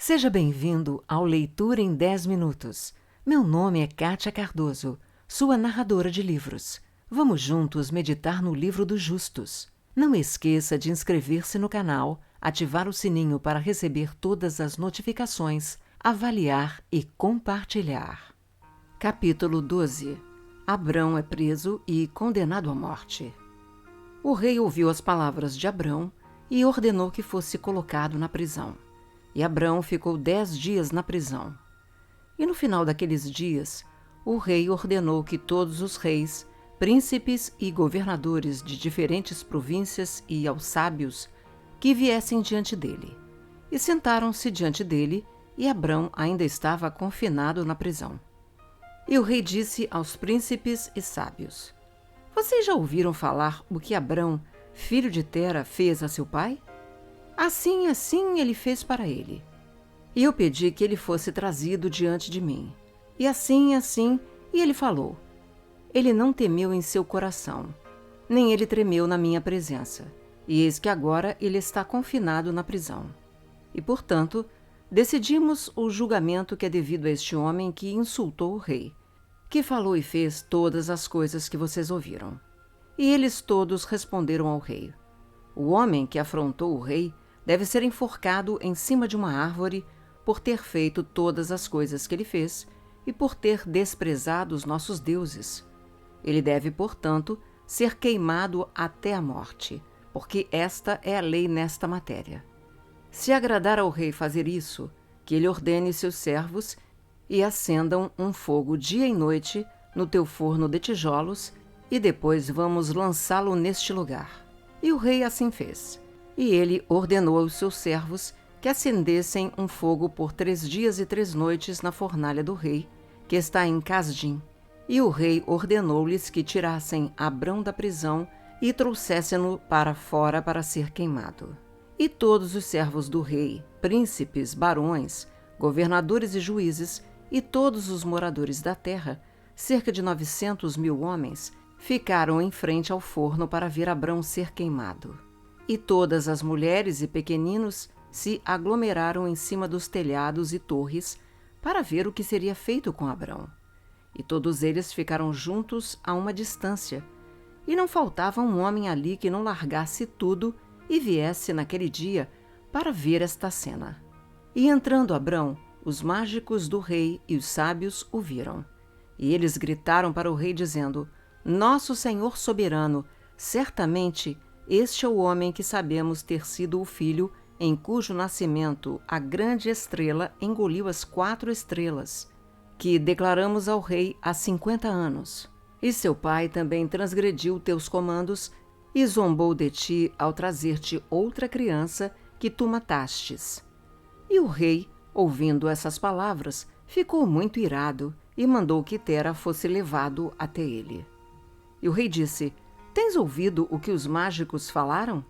Seja bem-vindo ao Leitura em 10 Minutos. Meu nome é Kátia Cardoso, sua narradora de livros. Vamos juntos meditar no Livro dos Justos. Não esqueça de inscrever-se no canal, ativar o sininho para receber todas as notificações, avaliar e compartilhar. Capítulo 12. Abrão é preso e condenado à morte. O rei ouviu as palavras de Abrão e ordenou que fosse colocado na prisão. E Abrão ficou 10 dias na prisão. E no final daqueles dias, o rei ordenou que todos os reis, príncipes e governadores de diferentes províncias e aos sábios que viessem diante dele. E sentaram-se diante dele, e Abrão ainda estava confinado na prisão. E o rei disse aos príncipes e sábios: Vocês já ouviram falar o que Abrão, filho de Tera, fez a seu pai? Assim ele fez para ele. E eu pedi que ele fosse trazido diante de mim. E assim, e ele falou. Ele não temeu em seu coração, nem ele tremeu na minha presença. E eis que agora ele está confinado na prisão. E, portanto, decidimos o julgamento que é devido a este homem que insultou o rei, que falou e fez todas as coisas que vocês ouviram. E eles todos responderam ao rei: O homem que afrontou o rei deve ser enforcado em cima de uma árvore por ter feito todas as coisas que ele fez e por ter desprezado os nossos deuses. Ele deve, portanto, ser queimado até a morte, porque esta é a lei nesta matéria. Se agradar ao rei fazer isso, que ele ordene seus servos e acendam um fogo dia e noite no teu forno de tijolos, e depois vamos lançá-lo neste lugar. E o rei assim fez. E ele ordenou aos seus servos que acendessem um fogo por 3 dias e 3 noites na fornalha do rei, que está em Casdim. E o rei ordenou-lhes que tirassem Abrão da prisão e trouxessem-no para fora para ser queimado. E todos os servos do rei, príncipes, barões, governadores e juízes, e todos os moradores da terra, cerca de 900.000 homens, ficaram em frente ao forno para ver Abrão ser queimado. E todas as mulheres e pequeninos se aglomeraram em cima dos telhados e torres para ver o que seria feito com Abrão. E todos eles ficaram juntos a uma distância, e não faltava um homem ali que não largasse tudo e viesse naquele dia para ver esta cena. E entrando Abrão, os mágicos do rei e os sábios o viram. E eles gritaram para o rei dizendo: Nosso senhor soberano, certamente este é o homem que sabemos ter sido o filho em cujo nascimento a grande estrela engoliu as 4 estrelas, que declaramos ao rei há 50 anos. E seu pai também transgrediu teus comandos e zombou de ti ao trazer-te outra criança que tu matastes. E o rei, ouvindo essas palavras, ficou muito irado e mandou que Tera fosse levado até ele. E o rei disse: Tens ouvido o que os mágicos falaram?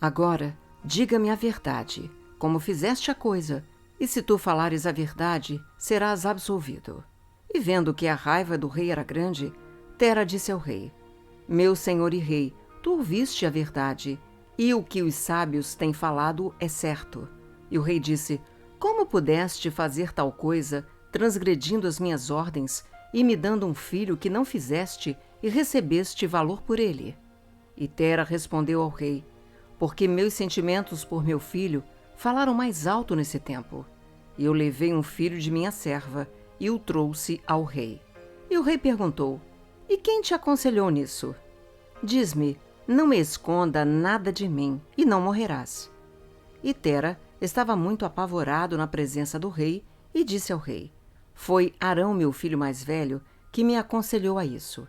Agora, diga-me a verdade, como fizeste a coisa, e se tu falares a verdade, serás absolvido. E vendo que a raiva do rei era grande, Tera disse ao rei: Meu senhor e rei, tu ouviste a verdade, e o que os sábios têm falado é certo. E o rei disse: Como pudeste fazer tal coisa, transgredindo as minhas ordens, e me dando um filho que não fizeste, e recebeste valor por ele? E Tera respondeu ao rei: Porque meus sentimentos por meu filho falaram mais alto nesse tempo. E eu levei um filho de minha serva e o trouxe ao rei. E o rei perguntou: E quem te aconselhou nisso? Diz-me, não me esconda nada de mim, e não morrerás. E Tera estava muito apavorado na presença do rei e disse ao rei: Foi Arão, meu filho mais velho, que me aconselhou a isso.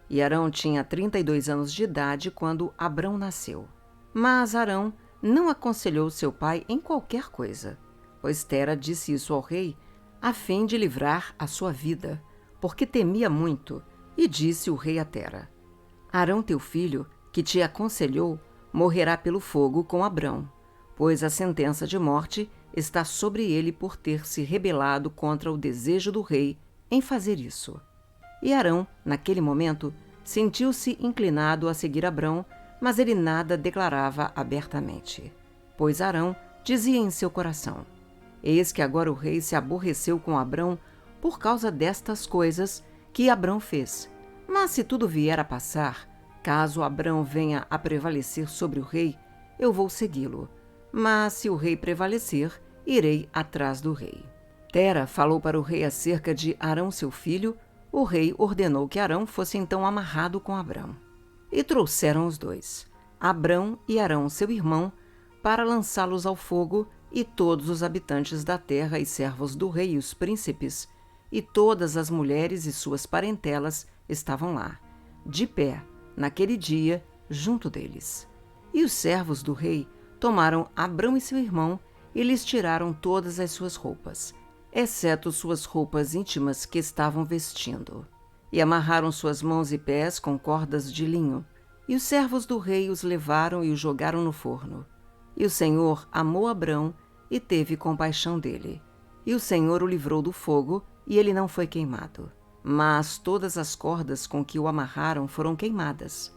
E Arão tinha 32 anos de idade quando Abrão nasceu. Mas Arão não aconselhou seu pai em qualquer coisa, pois Tera disse isso ao rei a fim de livrar a sua vida, porque temia muito, e disse o rei a Tera: Arão teu filho, que te aconselhou, morrerá pelo fogo com Abrão, pois a sentença de morte está sobre ele por ter se rebelado contra o desejo do rei em fazer isso. E Arão, naquele momento, sentiu-se inclinado a seguir Abrão, mas ele nada declarava abertamente. Pois Arão dizia em seu coração: Eis que agora o rei se aborreceu com Abrão por causa destas coisas que Abrão fez. Mas se tudo vier a passar, caso Abrão venha a prevalecer sobre o rei, eu vou segui-lo. Mas se o rei prevalecer, irei atrás do rei. Tera falou para o rei acerca de Arão seu filho. O rei ordenou que Arão fosse então amarrado com Abrão. E trouxeram os dois, Abrão e Arão seu irmão, para lançá-los ao fogo, e todos os habitantes da terra e servos do rei e os príncipes, e todas as mulheres e suas parentelas estavam lá, de pé, naquele dia, junto deles. E os servos do rei tomaram Abrão e seu irmão e lhes tiraram todas as suas roupas, exceto suas roupas íntimas que estavam vestindo. E amarraram suas mãos e pés com cordas de linho. E os servos do rei os levaram e os jogaram no forno. E o Senhor amou Abrão e teve compaixão dele. E o Senhor o livrou do fogo, e ele não foi queimado. Mas todas as cordas com que o amarraram foram queimadas.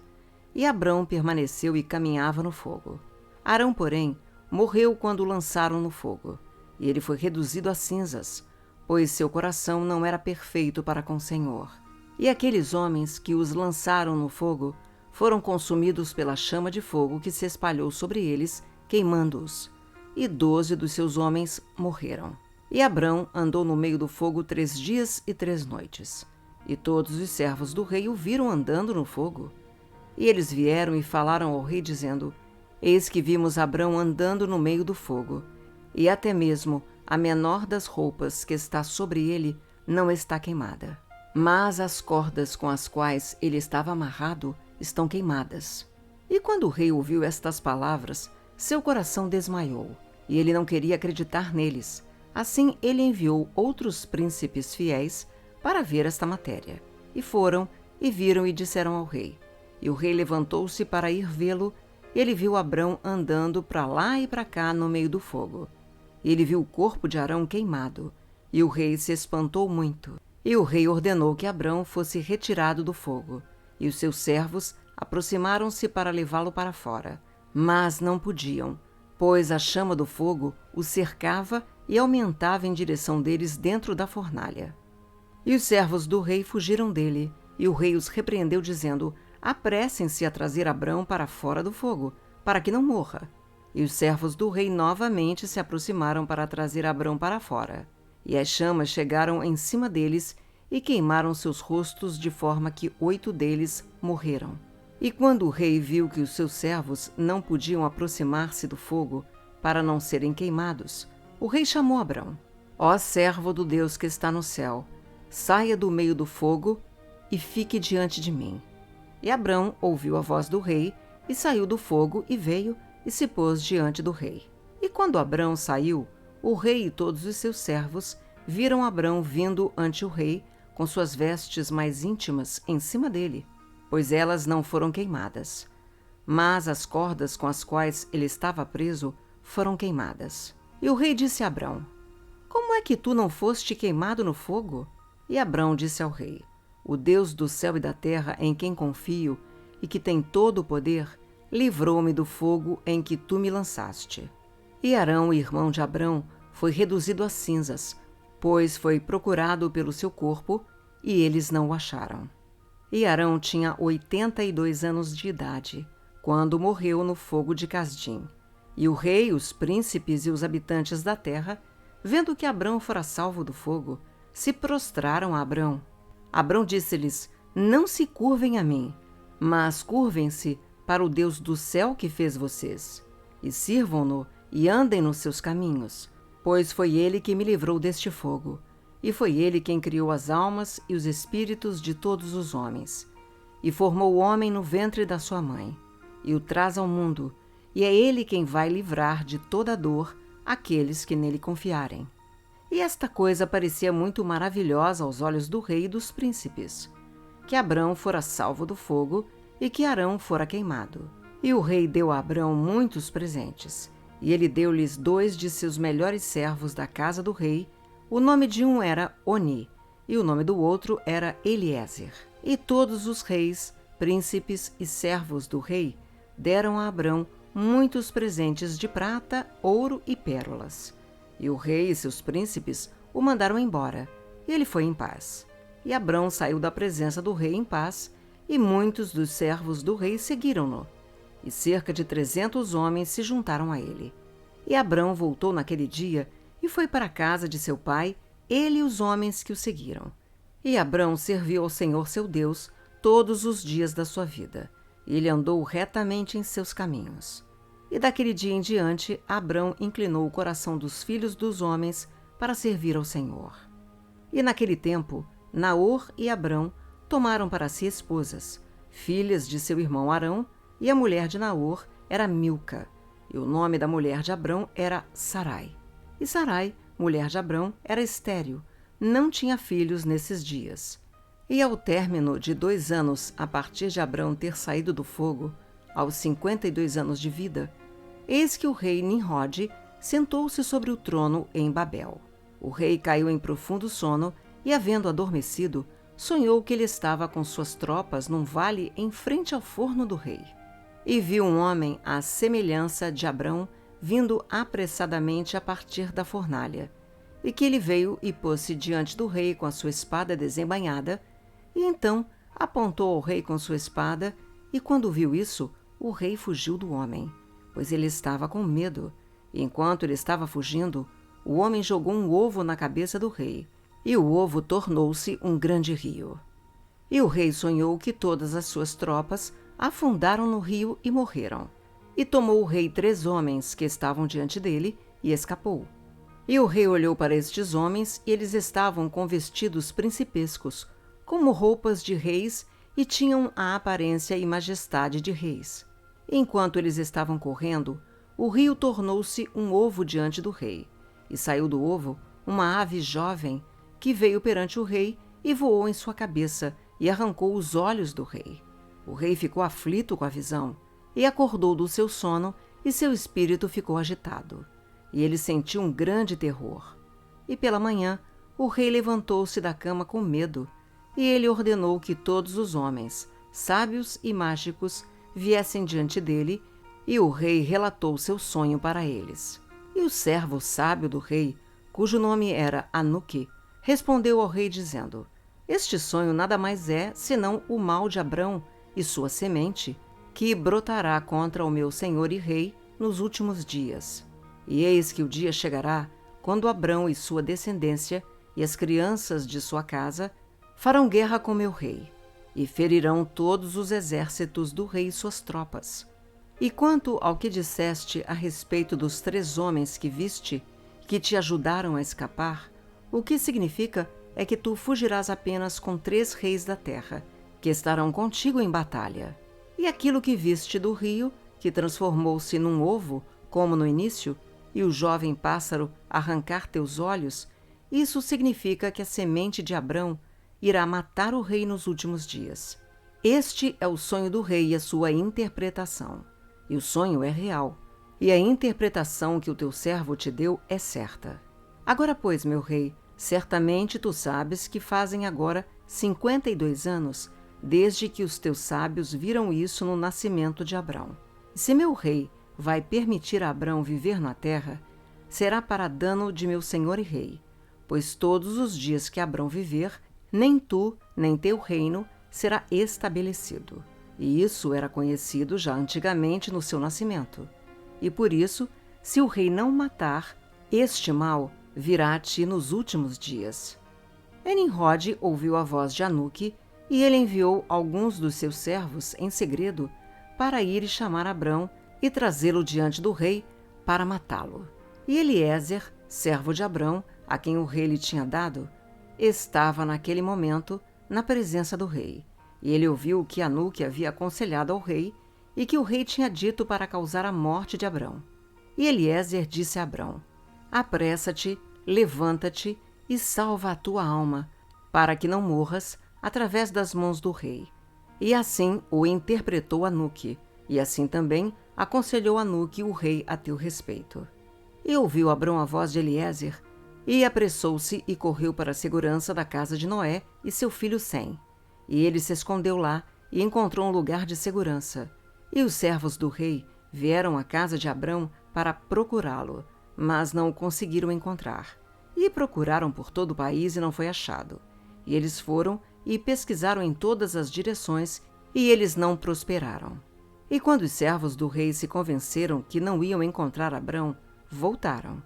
E Abrão permaneceu e caminhava no fogo. Arão, porém, morreu quando o lançaram no fogo. E ele foi reduzido a cinzas, pois seu coração não era perfeito para com o Senhor. E aqueles homens que os lançaram no fogo foram consumidos pela chama de fogo que se espalhou sobre eles, queimando-os. E 12 dos seus homens morreram. E Abrão andou no meio do fogo 3 dias e 3 noites. E todos os servos do rei o viram andando no fogo. E eles vieram e falaram ao rei, dizendo: Eis que vimos Abrão andando no meio do fogo, e até mesmo a menor das roupas que está sobre ele não está queimada. Mas as cordas com as quais ele estava amarrado estão queimadas. E quando o rei ouviu estas palavras, seu coração desmaiou, e ele não queria acreditar neles. Assim ele enviou outros príncipes fiéis para ver esta matéria. E foram, e viram e disseram ao rei. E o rei levantou-se para ir vê-lo, e ele viu Abrão andando para lá e para cá no meio do fogo. E ele viu o corpo de Arão queimado, e o rei se espantou muito. E o rei ordenou que Abrão fosse retirado do fogo, e os seus servos aproximaram-se para levá-lo para fora. Mas não podiam, pois a chama do fogo o cercava e aumentava em direção deles dentro da fornalha. E os servos do rei fugiram dele, e o rei os repreendeu, dizendo: Apressem-se a trazer Abrão para fora do fogo, para que não morra. E os servos do rei novamente se aproximaram para trazer Abrão para fora. E as chamas chegaram em cima deles e queimaram seus rostos, de forma que 8 deles morreram. E quando o rei viu que os seus servos não podiam aproximar-se do fogo, para não serem queimados, o rei chamou Abrão: Ó servo do Deus que está no céu, saia do meio do fogo e fique diante de mim. E Abrão ouviu a voz do rei, e saiu do fogo, e veio, e se pôs diante do rei. E quando Abrão saiu, o rei e todos os seus servos viram Abrão vindo ante o rei, com suas vestes mais íntimas em cima dele, pois elas não foram queimadas. Mas as cordas com as quais ele estava preso foram queimadas. E o rei disse a Abrão: Como é que tu não foste queimado no fogo? E Abrão disse ao rei: O Deus do céu e da terra, em quem confio, e que tem todo o poder, livrou-me do fogo em que tu me lançaste. E Arão, irmão de Abrão, foi reduzido a cinzas, pois foi procurado pelo seu corpo, e eles não o acharam. E Arão tinha 82 anos de idade, quando morreu no fogo de Casdim. E o rei, os príncipes e os habitantes da terra, vendo que Abrão fora salvo do fogo, se prostraram a Abrão. Abrão disse-lhes: Não se curvem a mim, mas curvem-se para o Deus do céu que fez vocês, e sirvam-no e andem nos seus caminhos, pois foi ele que me livrou deste fogo, e foi ele quem criou as almas e os espíritos de todos os homens, e formou o homem no ventre da sua mãe, e o traz ao mundo, e é ele quem vai livrar de toda dor aqueles que nele confiarem. E esta coisa parecia muito maravilhosa aos olhos do rei e dos príncipes, que Abrão fora salvo do fogo e que Arão fora queimado. E o rei deu a Abrão muitos presentes, e ele deu-lhes 2 de seus melhores servos da casa do rei. O nome de um era Oni, e o nome do outro era Eliezer. E todos os reis, príncipes e servos do rei deram a Abrão muitos presentes de prata, ouro e pérolas. E o rei e seus príncipes o mandaram embora, e ele foi em paz. E Abrão saiu da presença do rei em paz, e muitos dos servos do rei seguiram-no. E cerca de 300 homens se juntaram a ele. E Abrão voltou naquele dia e foi para a casa de seu pai, ele e os homens que o seguiram. E Abrão serviu ao Senhor seu Deus todos os dias da sua vida, e ele andou retamente em seus caminhos. E daquele dia em diante, Abrão inclinou o coração dos filhos dos homens para servir ao Senhor. E naquele tempo, Naor e Abrão tomaram para si esposas, filhas de seu irmão Arão, e a mulher de Naor era Milca, e o nome da mulher de Abrão era Sarai. E Sarai, mulher de Abrão, era estéril, não tinha filhos nesses dias. E ao término de 2 anos, a partir de Abrão ter saído do fogo, aos 52 anos de vida, eis que o rei Nimrode sentou-se sobre o trono em Babel. O rei caiu em profundo sono e, havendo adormecido, sonhou que ele estava com suas tropas num vale em frente ao forno do rei. E viu um homem à semelhança de Abrão vindo apressadamente a partir da fornalha, e que ele veio e pôs-se diante do rei com a sua espada desembainhada, e então apontou ao rei com sua espada, e quando viu isso, o rei fugiu do homem, pois ele estava com medo, e enquanto ele estava fugindo, o homem jogou um ovo na cabeça do rei, e o ovo tornou-se um grande rio. E o rei sonhou que todas as suas tropas afundaram no rio e morreram. E tomou o rei 3 homens que estavam diante dele e escapou. E o rei olhou para estes homens, e eles estavam com vestidos principescos, como roupas de reis, e tinham a aparência e majestade de reis. Enquanto eles estavam correndo, o rio tornou-se um ovo diante do rei, e saiu do ovo uma ave jovem, que veio perante o rei e voou em sua cabeça e arrancou os olhos do rei. O rei ficou aflito com a visão, e acordou do seu sono, e seu espírito ficou agitado. E ele sentiu um grande terror. E pela manhã, o rei levantou-se da cama com medo, e ele ordenou que todos os homens, sábios e mágicos, viessem diante dele, e o rei relatou seu sonho para eles. E o servo sábio do rei, cujo nome era Anuque, respondeu ao rei dizendo: Este sonho nada mais é senão o mal de Abrão e sua semente, que brotará contra o meu senhor e rei nos últimos dias. E eis que o dia chegará, quando Abrão e sua descendência e as crianças de sua casa farão guerra com meu rei, e ferirão todos os exércitos do rei e suas tropas. E quanto ao que disseste a respeito dos 3 homens que viste, que te ajudaram a escapar, o que significa é que tu fugirás apenas com 3 reis da terra, que estarão contigo em batalha. E aquilo que viste do rio, que transformou-se num ovo, como no início, e o jovem pássaro arrancar teus olhos, isso significa que a semente de Abrão irá matar o rei nos últimos dias. Este é o sonho do rei e a sua interpretação. E o sonho é real, e a interpretação que o teu servo te deu é certa. Agora, pois, meu rei, certamente tu sabes que fazem agora 52 anos desde que os teus sábios viram isso no nascimento de Abrão. Se meu rei vai permitir a Abrão viver na terra, será para dano de meu senhor e rei, pois todos os dias que Abrão viver, nem tu, nem teu reino será estabelecido. E isso era conhecido já antigamente no seu nascimento. E por isso, se o rei não o matar, este mal virá a ti nos últimos dias. Nimrode ouviu a voz de Anuque, e ele enviou alguns dos seus servos em segredo para ir e chamar Abrão e trazê-lo diante do rei para matá-lo. E Eliezer, servo de Abrão, a quem o rei lhe tinha dado, estava naquele momento na presença do rei. E ele ouviu o que Anuque havia aconselhado ao rei e que o rei tinha dito para causar a morte de Abrão. E Eliezer disse a Abrão: Apressa-te, levanta-te e salva a tua alma, para que não morras através das mãos do rei. E assim o interpretou Anuque, e assim também aconselhou Anuque o rei a teu respeito. E ouviu Abrão a voz de Eliezer, e apressou-se e correu para a segurança da casa de Noé e seu filho Sem. E ele se escondeu lá e encontrou um lugar de segurança. E os servos do rei vieram à casa de Abrão para procurá-lo, mas não o conseguiram encontrar. E procuraram por todo o país e não foi achado. E eles foram e pesquisaram em todas as direções, e eles não prosperaram. E quando os servos do rei se convenceram que não iam encontrar Abrão, voltaram.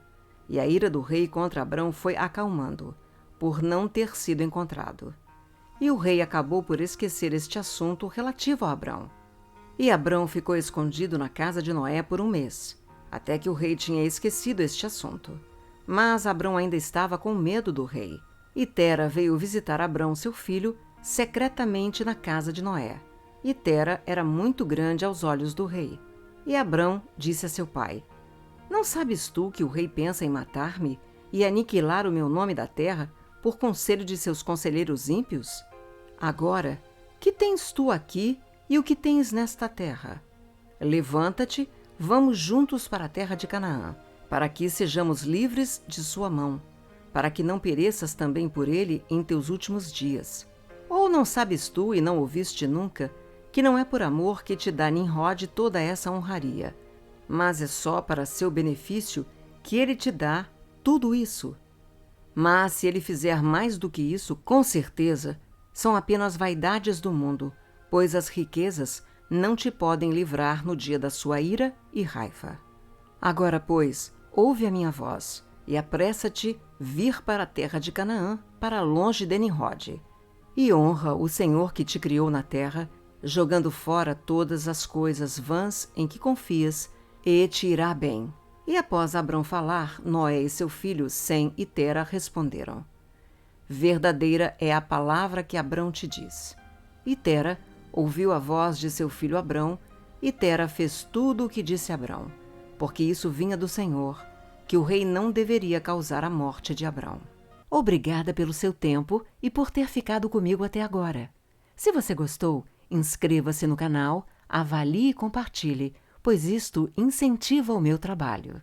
E a ira do rei contra Abrão foi acalmando, por não ter sido encontrado. E o rei acabou por esquecer este assunto relativo a Abrão. E Abrão ficou escondido na casa de Noé por 1 mês, até que o rei tinha esquecido este assunto. Mas Abrão ainda estava com medo do rei. E Tera veio visitar Abrão, seu filho, secretamente na casa de Noé. E Tera era muito grande aos olhos do rei. E Abrão disse a seu pai: Não sabes tu que o rei pensa em matar-me e aniquilar o meu nome da terra por conselho de seus conselheiros ímpios? Agora, que tens tu aqui e o que tens nesta terra? Levanta-te, vamos juntos para a terra de Canaã, para que sejamos livres de sua mão, para que não pereças também por ele em teus últimos dias. Ou não sabes tu e não ouviste nunca que não é por amor que te dá Nimrod toda essa honraria, mas é só para seu benefício que ele te dá tudo isso? Mas se ele fizer mais do que isso, com certeza, são apenas vaidades do mundo, pois as riquezas não te podem livrar no dia da sua ira e raiva. Agora, pois, ouve a minha voz, e apressa-te vir para a terra de Canaã, para longe de Nimrod, e honra o Senhor que te criou na terra, jogando fora todas as coisas vãs em que confias, e te irá bem. E após Abrão falar, Noé e seu filho Sem e Tera responderam: Verdadeira é a palavra que Abrão te diz. E Tera ouviu a voz de seu filho Abrão, e Tera fez tudo o que disse Abrão, porque isso vinha do Senhor, que o rei não deveria causar a morte de Abrão. Obrigada pelo seu tempo e por ter ficado comigo até agora. Se você gostou, inscreva-se no canal, avalie e compartilhe, pois isto incentiva o meu trabalho.